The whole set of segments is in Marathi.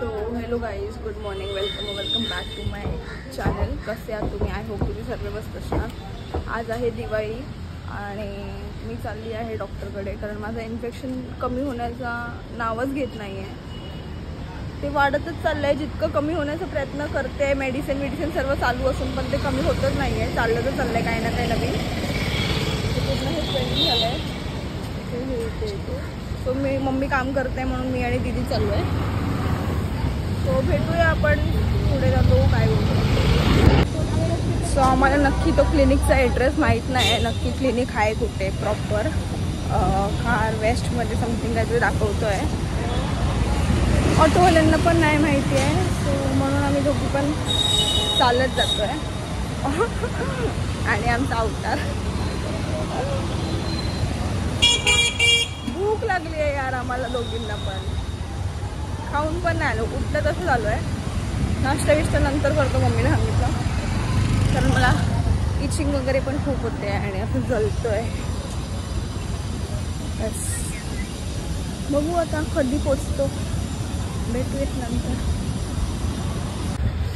So hello guys, good morning, welcome back to my channel. कसे आहात तुम्ही? आय होप तुम्ही सर्व मस्त असणार. आज आहे दिवाळी आणि मी चालली आहे डॉक्टरकडे, कारण माझं इन्फेक्शन कमी होण्याचा नावच घेत नाही आहे. ते वाढतच चाललं आहे. जितकं कमी होण्याचा प्रयत्न करते, मेडिसिन सर्व चालू असून पण ते कमी होतच नाही आहे. चाललं तर चाललं आहे काही ना काही नवीन. ते पूर्ण हे ट्रेनिंग झालं आहे. सो मम्मी काम करते म्हणून मी आणि दीदी चाललो आहे. तो भेटूया आपण पुढे जातो काय बोलतो. सो आम्हाला नक्की तो क्लिनिकचा ॲड्रेस माहीत नाही आहे. नक्की क्लिनिक आहे कुठे प्रॉपर. कार वेस्टमध्ये समथिंग काहीतरी दाखवतो आहे. ऑटोवाल्यांना पण नाही माहिती आहे. सो म्हणून आम्ही दोघी पण चालत जातो आहे. आणि आमचा अवतार. भूक लागली आहे यार आम्हाला दोघींना पण. खाऊन पण नाही आलो, उठलं तसं झालो आहे. नाश्ता नंतर करतो मम्मीने सांगितलं, कारण मला इचिंग वगैरे पण खूप होते आणि असं जळतो आहे. बस बघू आता कधी पोचतो, भेटूयात नंतर.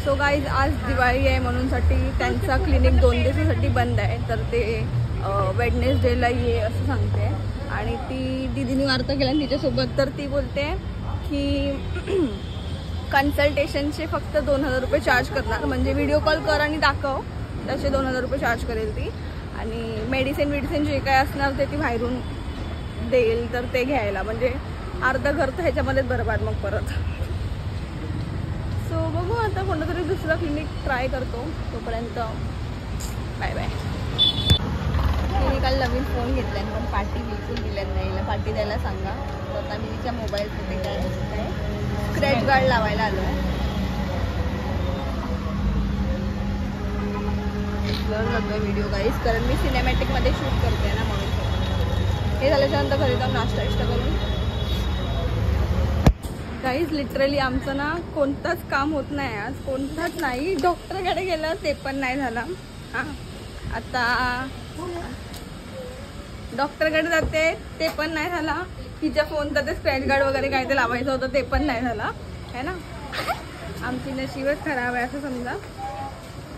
सो गाईज, आज दिवाळी आहे म्हणूनसाठी त्यांचा क्लिनिक 2 दिवसासाठी बंद आहे. तर ते वेडनेसडेला ये असं सांगते. आणि ती दीदीने वार्ता केला तिच्यासोबत. तर ती बोलते की कन्सल्टेशनचे फक्त 2000 रुपये चार्ज करणार. म्हणजे व्हिडिओ कॉल कर आणि दाखव, त्याचे 2000 रुपये चार्ज करेल ती. आणि मेडिसिन जे काय असणार ते ती बाहेरून देईल. तर ते घ्यायला म्हणजे अर्धा घर तर ह्याच्यामध्येच बरबाद मग परत. सो बघू आता कोणतं तरी दुसरं क्लिनिक ट्राय करतो. तोपर्यंत बाय बाय. तिने काल नवीन फोन घेतला आहे पण पार्टी बिलकुल दिल्या नाही. पार्टी द्यायला सांगा. तर आता मी तिच्या मोबाईलमध्ये काय स्क्रॅच गार्ड लावायला आलो आहे. ब्लर जातोय व्हिडिओ गाईज, कारण मी सिनेमॅटिकमध्ये शूट करते ना म्हणून. हे झाल्याच्यानंतर घरी जाऊन नाश्ता करून. गाईज लिटरली आमचं ना कोणताच काम होत नाही आज, कोणताच नाही. डॉक्टरकडे गेलं ते पण नाही झालं. हां, आता डॉक्टरकडे जाते ते पण नाही झाला. तिच्या फोनचं ते स्क्रॅच गार्ड वगैरे काय ते लावायचं होतं ते पण नाही झालं है ना. आमची नशीबच खराब आहे असं समजा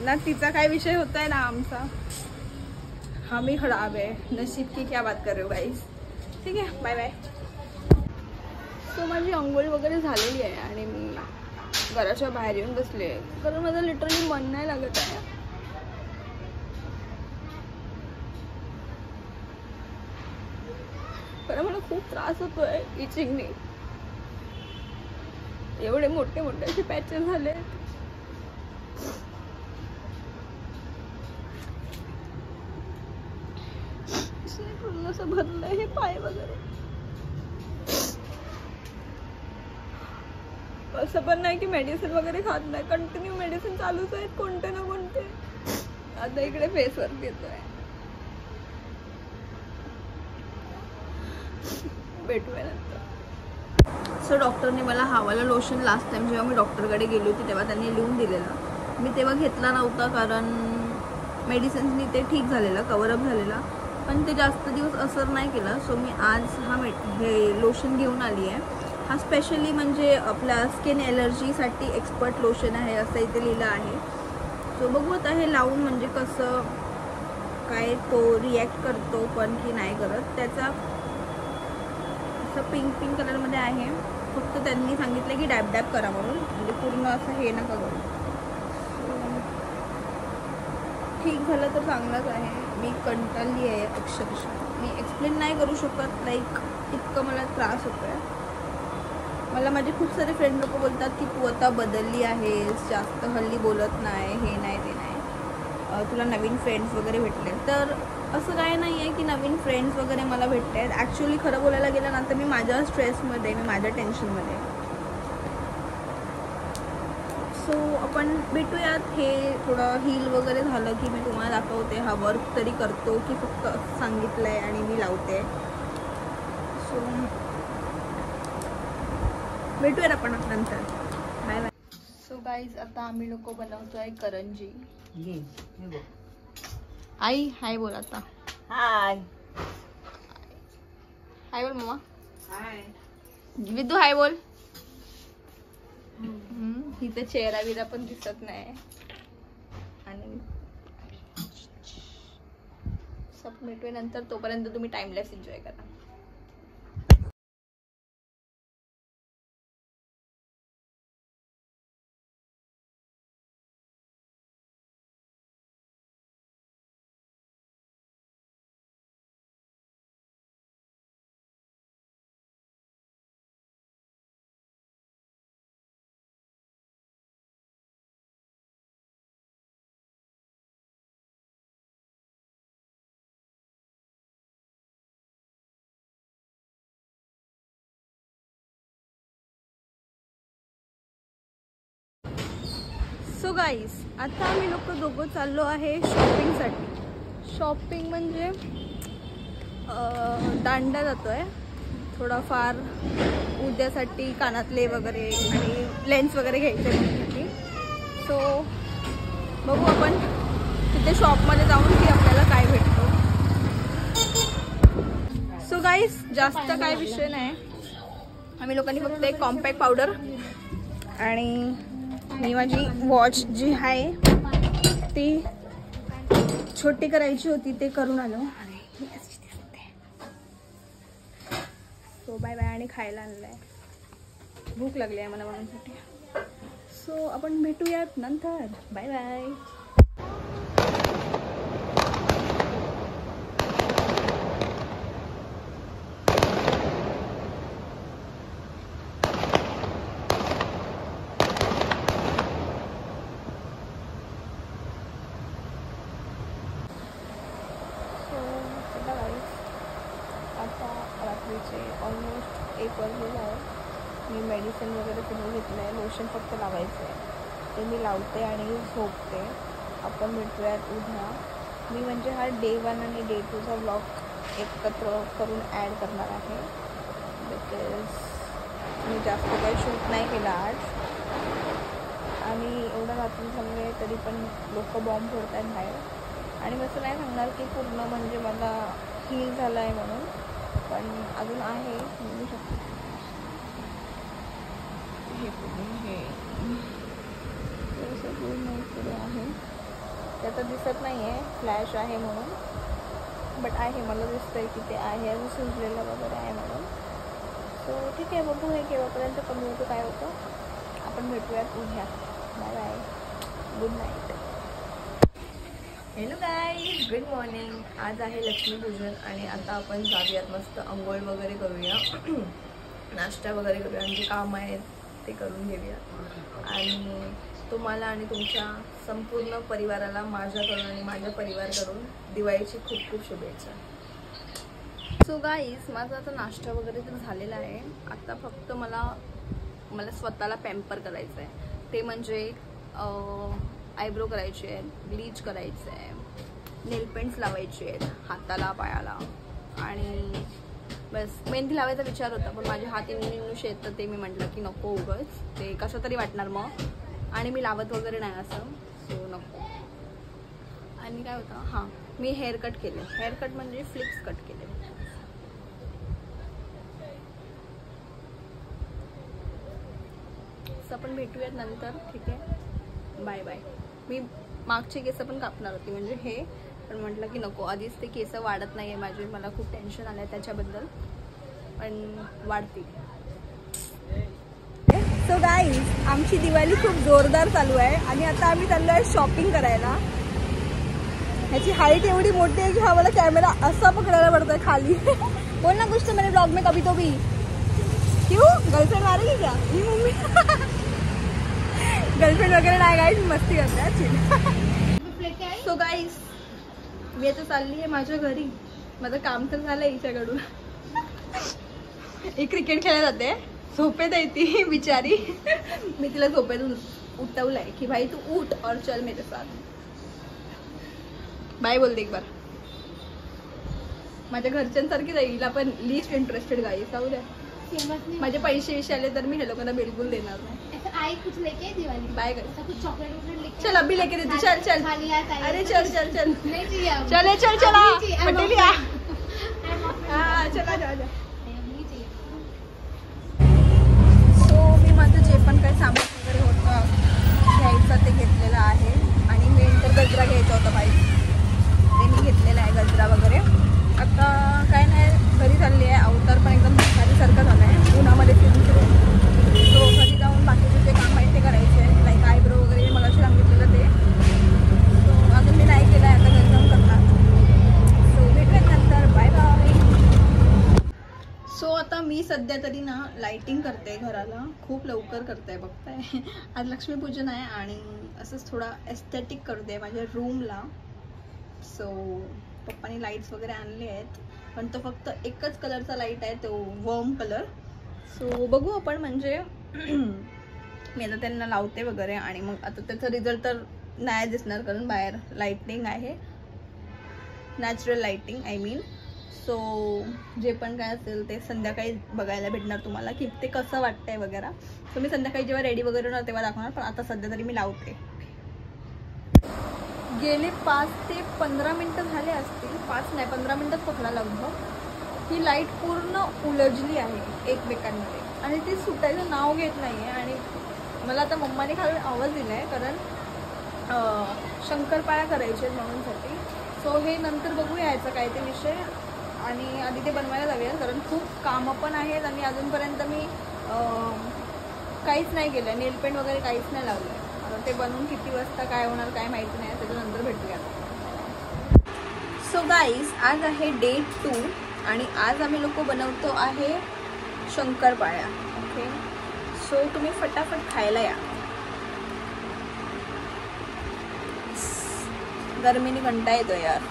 ना. तिचा काय विषय होता है ना आमचा, हम ही खराब है. नशीब की क्या बात कर रहे हो गाईज. ठीक आहे, बाय बाय. सो माझी अंघोळी वगैरे झालेली आहे आणि मी घराच्या बाहेर येऊन बसले, कारण माझं लिटरली मन नाही लागत आहे. कारण मला खूप त्रास होतोय इचिंगने. एवढे मोठे असे पॅचेस झाले. पूर्ण असं भरलंय हे पाय वगैरे. असं पण नाही की मेडिसिन वगैरे खात नाही, कंटिन्यू मेडिसिन चालूच आहेत कोणते ना कोणते. आता इकडे फेसवर येतोय. भेटूया नंतर. सो डॉक्टरने मला हावाला लोशन लास्ट टाइम जेव्हा मी डॉक्टरकडे गेली होती तेव्हा त्यांनी लिहून दिलेलं. मी तेव्हा घेतला नव्हता कारण मेडिसिन्सनी ते ठीक झालेलं, कवरअप झालेला, पण ते जास्त दिवस असर नाही केला. सो मी आज हे लोशन घेऊन आली आहे. हा स्पेशली म्हणजे आपल्या स्किन ॲलर्जीसाठी एक्सपर्ट लोशन आहे असं इथे लिहिलं आहे. सो बघू आता हे लावून म्हणजे कसं काय तो रिॲक्ट करतो पण की नाही करत. त्याचा पिंक कलरमध्ये आहे. फक्त त्यांनी सांगितलं की डॅब करा म्हणून, म्हणजे पूर्ण असं हे नका करू. ठीक झालं तर चांगलंच आहे. मी कंटाळली आहे अक्षरशः. मी एक्सप्लेन नाही करू शकत, लाईक इतकं मला त्रास होतो आहे. मला माझे खूप सारे फ्रेंड लोक बोलतात की तू आता बदलली आहेस, जास्त हल्ली बोलत नाही, हे नाही ते नाही, तुला नवीन फ्रेंड्स वगैरे भेटले. तर असं काय नाही आहे की नवीन फ्रेंड्स वगैरे मला भेटले आहेत. ॲक्च्युली खरं बोलायला गेलं ना तर मी माझ्या स्ट्रेसमध्ये, मी माझ्या टेन्शनमध्ये. सो आपण भेटूयात. हे थोडं हील वगैरे झालं की मी तुम्हाला दाखवते हा वर्क तरी करतो की फक्त सांगितलं आहे आणि मी लावते. सो भेटूयात आपण नंतर. Bye bye. सो गाईज, आता आम्ही लोक बनवतो आहे करंजी. आई हाय बोल आता. हाय हाय बोल मम्मा. हाय विद्दू हाय बोल. इथे चेहरा बिरा पण दिसत नाही आणि सब भेटूया नंतर. तोपर्यंत तुम्ही टाइमलेस एन्जॉय करा. सो गाईस, आता आम्ही लोक दोघं चाललो आहे शॉपिंगसाठी. शॉपिंग म्हणजे दांडा जातो आहे थोडाफार उद्यासाठी कानातले वगैरे आणि लेन्स वगैरे घ्यायचे त्यासाठी. सो बघू आपण तिथे शॉपमध्ये जाऊन की आपल्याला काय भेटतो. सो गाईस, जास्त काय विषय नाही. आम्ही लोकांनी फक्त एक कॉम्पॅक्ट पावडर आणि मी माझी वॉच जी आहे ती छोटी करायची होती ते करून आलो. So bye bye. आणि खायला आणलंय, भूक लागली आहे मला म्हणूनसाठी. सो आपण भेटूयात नंतर. Bye bye. आता रात्रीचे ऑलमोस्ट 1 वाजलेलं आहे. मी मेडिसिन वगैरे सगळं घेतलं आहे. लोशन फक्त लावायचं आहे ते मी लावते आणि झोपते. आपण भेटूयात उद्या. मी म्हणजे हा डे 1 आणि डे 2चा व्लॉग एकत्र करून ॲड करणार आहे. बिकॉज मी जास्त काही शूट नाही केला आज आणि एवढं रात्री झालं तरी पण लोक बॉम्ब फोडत आहेत बाहेर. आणि मी असं नाही सांगणार की पूर्ण म्हणजे मला हील झालं आहे म्हणून, पण अजून आहे मिळू शकते. हे पुढे आहे ते आता दिसत नाही आहे, फ्लॅश आहे म्हणून, बट आहे मला दिसतंय की ते आहे अजून सुजलेलं वगैरे आहे म्हणून. सो ठीक आहे, बघू हे केव्हापर्यंत कमी होतं काय होतं. आपण भेटूयात उद्या. Bye bye, good night. Hello guys, good morning. आज आहे लक्ष्मीपूजन आणि आता आपण जाऊयात मस्त आंघोळ वगैरे करूया, नाश्ता वगैरे करूया आणि जे काम आहेत ते करून घेऊया. आणि तुम्हाला आणि तुमच्या संपूर्ण परिवाराला माझ्याकडून आणि माझ्या परिवाराकडून दिवाळीची खूप खूप शुभेच्छा. सो गाईज, माझा आता नाश्ता वगैरे तर झालेला आहे. आता फक्त मला स्वतःला पॅम्पर करायचं आहे. ते म्हणजे आयब्रो करायचे आहेत, ब्लीच करायचं आहे, नेल पेंट्स लावायचे आहेत हाताला पायाला आणि बस. मेहंदी लावायचा विचार होता पण माझे हात इंग्लिश आहेत तर ते मी म्हटलं की नको उगाच, ते कसं तरी वाटणार मग आणि मी लावत वगैरे नाही असं, सो नको. आणि काय होतं, हां मी हेअरकट केले. हेअरकट म्हणजे फ्लिक्स कट केले. आपण भेटूयात नंतर, ठीक आहे, बाय बाय. मी मागचे केस पण कापणार होती म्हणजे हे, पण म्हटलं की नको, आधीच ते केस वाढत नाही आहे माझे, मला खूप टेन्शन आलं आहे त्याच्याबद्दल, पण वाढतील. सो गाईज, आमची दिवाळी खूप जोरदार चालू आहे आणि आता आम्ही चाललो आहे शॉपिंग करायला. ह्याची हाईट एवढी मोठी आहे की हा मला कॅमेरा असा पकडायला पडतोय खाली. बोल ना कुछ तो मेरे ब्लॉग में कभी तो भी. क्यों गर्लफ्रेंड मारेगी क्या ही मम्मी? गर्लफ्रेंड वगैरे नाही गाईज, मस्ती करते. सो गाईज, मी आता चालली आहे माझ्या घरी. माझं काम तर झालं हिच्याकडून. एक क्रिकेट खेळायला जाते, झोपेत आहे ती बिचारी. मी तिला झोपेतून उठवलंय की भाई तू उठ और चल मेरे साथ. बाय बोल दे एक बार. माझ्या घरच्यांसारखी जाईल पण लीस्ट इंटरेस्टेड गाईज. जाऊ द्या, माझे पैसे विषय आले तर मी हे लोकांना बिलकुल देणार नाही. आई कुछ लेके दिवाली बाय कर, कुछ चॉकलेट वॉकलेट लेके चल अभी लेके देती. चल चल, अरे चल चल चल, नहीं चाहिए अब. चले चल चला पटेल या. हाँ चला जा जा. सो मी माझं जे पण काही सामान वगैरे होतं लाइटिंग करते घराला, खूप लवकर करते बघताय. आज लक्ष्मीपूजन आहे आणि असंच थोडा एस्थेटिक करते माझ्या रूमला. सो पप्पानी लाईट्स वगैरे आणले आहेत, पण तो फक्त एकच कलरचा लाईट आहे, तो वर्म कलर. सो बघू आपण, म्हणजे मी आता त्यांना लावते वगैरे आणि मग आता त्याचा रिझल्ट तर नाही दिसणार कारण बाहेर लाइटिंग आहे, natural lighting I mean. So जे पण काय असेल ते संध्याकाळी बघायला भेटणार तुम्हाला की ते कसं वाटतंय वगैरे. सो मी संध्याकाळी जेव्हा रेडी वगैरे होणार तेव्हा दाखवणार, पण आता सध्या तरी मी लावते. गेले 5 ते 15 मिनटं झाले असतील, 5 नाही 15 मिनटं पकडा लगभग. ही लाईट पूर्ण उलझली आहे एकमेकांमध्ये आणि ती सुटायचं नाव घेत नाही आहे. आणि मला आता मम्माने खाली आवाज दिला आहे कारण शंकरपाळ्या करायचे म्हणूनसाठी. सो हे नंतर बघूया यायचं काय ते विषय, आणि आधी ते बनवायला जाऊया कारण खूप कामं पण आहेत आणि अजूनपर्यंत मी काहीच नाही केलं, नेल पेंट वगैरे काहीच नाही लावलं आहे. आता ते बनवून किती वाजता काय होणार काय माहिती नाही, त्याच्यानंतर भेटूया. सो गाईज, आज आहे डे 2 आणि आज आम्ही लोक बनवतो आहे शंकरपाळ्या. ओके, सो तुम्ही फटाफट खायला या, गरमीने कंटाळा येतो यार.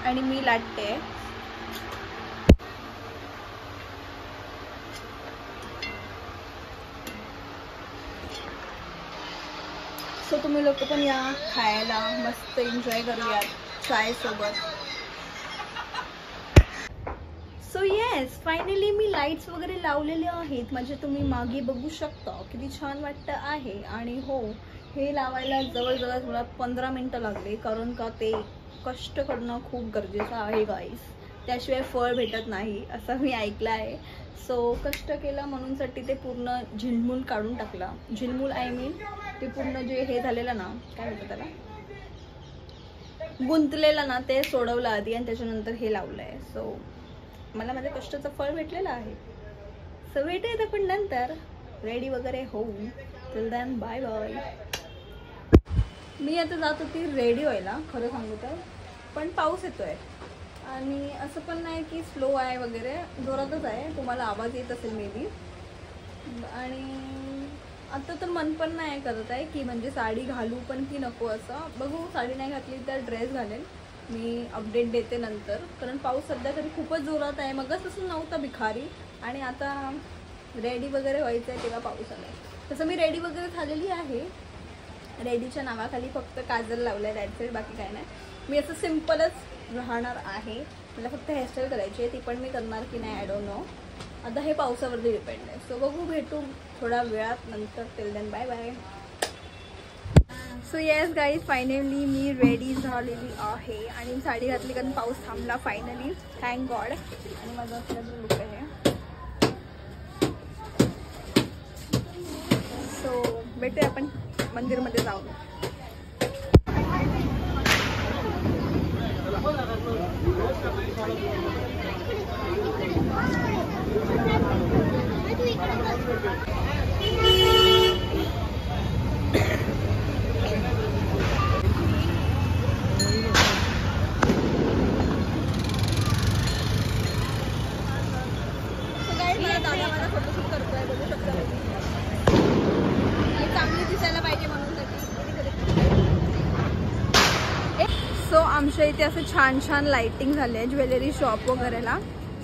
आणि मी लाटते. सो तुम्ही लोक पण या खायला, मस्त एन्जॉय करूयात चाय सोबत. सो येस, फायनली मी लाईट्स वगैरे लावलेले आहेत, म्हणजे तुम्ही मागे बघू शकता किती छान वाटतं आहे. आणि हो, हे लावायला जवळजवळ मला 15 मिनटं लागले कारण का ते कष्ट करणं खूप गरजेचं आहे गाईस, त्याशिवाय फळ भेटत नाही असं मी ऐकलं आहे. सो कष्ट केलं म्हणूनसाठी ते पूर्ण झिलमूल काढून टाकला. झिलमूल आय मीन ते पूर्ण जे हे झालेलं ना, काय म्हणतात त्याला, गुंतलेलं ना, ते सोडवलं आधी आणि त्याच्यानंतर हे लावलं आहे. सो मला माझ्या कष्टाचं फळ भेटलेलं आहे. सो भेटूयात आपण नंतर रेडी वगैरे होऊन. Till then bye bye. मी आता जात होती रेडी व्हायला खरं सांगू तर, पण पाऊस येतोय आणि असं पण नाही की स्लो आहे वगैरे, जोरातच आहे, तुम्हाला आवाज येत असेल मे बी. आणि आता तर मन पण नाही करत आहे की म्हणजे साडी घालू पण की नको असं. बघू, साडी नाही घातली तर ड्रेस घालेल, मी अपडेट देते नंतर. कारण पाऊस सध्या तरी खूपच जोरात आहे, मगच तसं नव्हता भिखारी आणि आता रेडी वगैरे व्हायचं आहे तेव्हा पाऊस आला आहे. तसं मी रेडी वगैरे झालेली आहे, रेडीच्या नावाखाली फक्त काजल लावलं आहे, दॅट्स इट, बाकी काय नाही. मी असं सिम्पलच राहणार आहे, मला फक्त हेअरस्टाईल करायची आहे, ती पण मी करणार की नाही आय डोंट नो. आता हे पावसावरती डिपेंड आहे. सो बघू, भेटू थोड्या वेळात नंतर. Till then bye bye. So yes guys, finally मी रेडी झालेली आहे आणि साडी घातली कारण पाऊस थांबला फायनली, थँक गॉड. आणि माझा असलेला लुक आहे. सो भेटूया आपण मंदिरमध्ये जाऊन. दादा माझा फोटोशूट करतोय, बघू शकता. चांगली दिसायला पाहिजे म्हणून. सो आमच्या इथे असं छान छान लाइटिंग झाले आहे ज्वेलरी शॉप वगैरेला.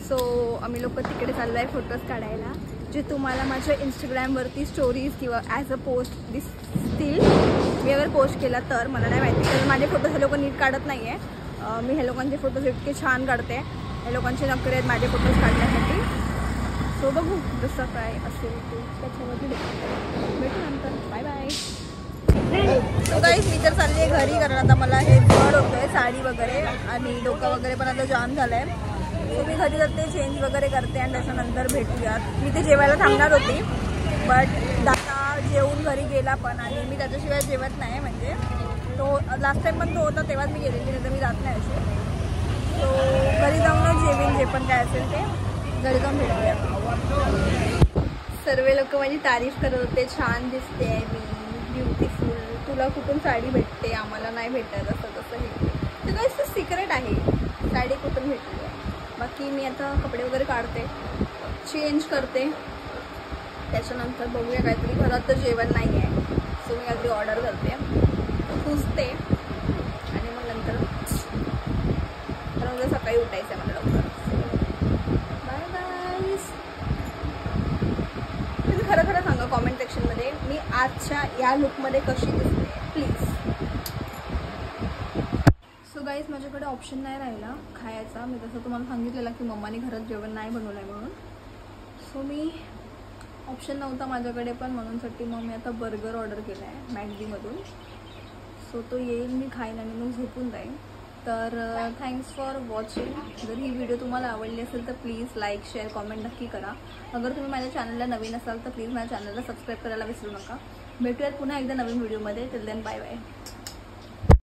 सो आम्ही लोक तिकडे चाललो आहे फोटोज काढायला, जे तुम्हाला माझ्या इंस्टाग्रामवरती स्टोरीज किंवा ॲज अ पोस्ट दिसतील. मी अगर पोस्ट केला तर मला नाही माहिती, कारण माझे फोटोज हे लोक नीट काढत नाही आहे. मी हे लोकांचे फोटोज इतके छान काढते, हे लोकांचे नखरे आहेत माझे फोटोज काढण्यासाठी. सो बघू जसं काय असेल ते त्याच्यावरती भेटू नंतर. Bye bye. सो गाईज, मी तर चालली आहे घरी, कारण आता मला हे जड होतं आहे साडी वगैरे आणि डोकं वगैरे पण आता जाम झालं आहे. सो मी घरी जाते, चेंज वगैरे करते आणि त्याच्यानंतर भेटूयात. मी ते जेवायला थांबणार होती बट दादा जेवून घरी गेला पण, आणि मी त्याच्याशिवाय जेवत नाही. म्हणजे तो लास्ट टाइम पण तो होता तेव्हाच मी गेलेली, नाही तर मी जात नाही अशी. सो घरी जाऊनच जेवीन, जे पण काय असेल ते घरी जाऊन भेटूया. सर्व लोक माझी तारीफ करत होते, छान दिसते आहे मी, ब्युटिफुल, तुला कुठून साडी भेटते, आम्हाला नाही भेटत, असं तसं हे. तर काहीच ते सिक्रेट आहे, साडी कुठून भेटली आहे. बाकी मी आता कपडे वगैरे काढते, चेंज करते, त्याच्यानंतर बघूया. काहीतरी घरात तर जेवण नाही आहे, सो मी काहीतरी ऑर्डर करते, पुसते आणि मग नंतर उद्या सकाळी उठायचं आहे मला लवकर. Bye bye. तुम्ही खरं खरं सांगा कॉमेंट सेक्शनमध्ये मी आजच्या या लुकमध्ये कशी दिसते प्लीज. सो गाईज, माझ्याकडे ऑप्शन नाही राहिला खायचा. मी तसं तुम्हाला सांगितलेलं की मम्माने घरात जेवण नाही बनवलं आहे म्हणून. सो मी ऑप्शन नव्हता माझ्याकडे पण, म्हणूनसाठी मग मी आता बर्गर ऑर्डर केला आहे मॅगडीमधून. सो तो येईल, मी खाईन आणि मग झोपून जाईन. तर थँक्स फॉर वॉचिंग. जर ही व्हिडिओ तुम्हाला आवडली असेल तर प्लीज लाईक, शेअर, कॉमेंट नक्की करा. अगर तुम्ही माझ्या चॅनलला नवीन असाल तर प्लीज माझ्या चॅनलला सबस्क्राईब करायला विसरू नका. भेटूयात पुन्हा एकदा नवीन व्हिडिओमध्ये. Till then bye bye.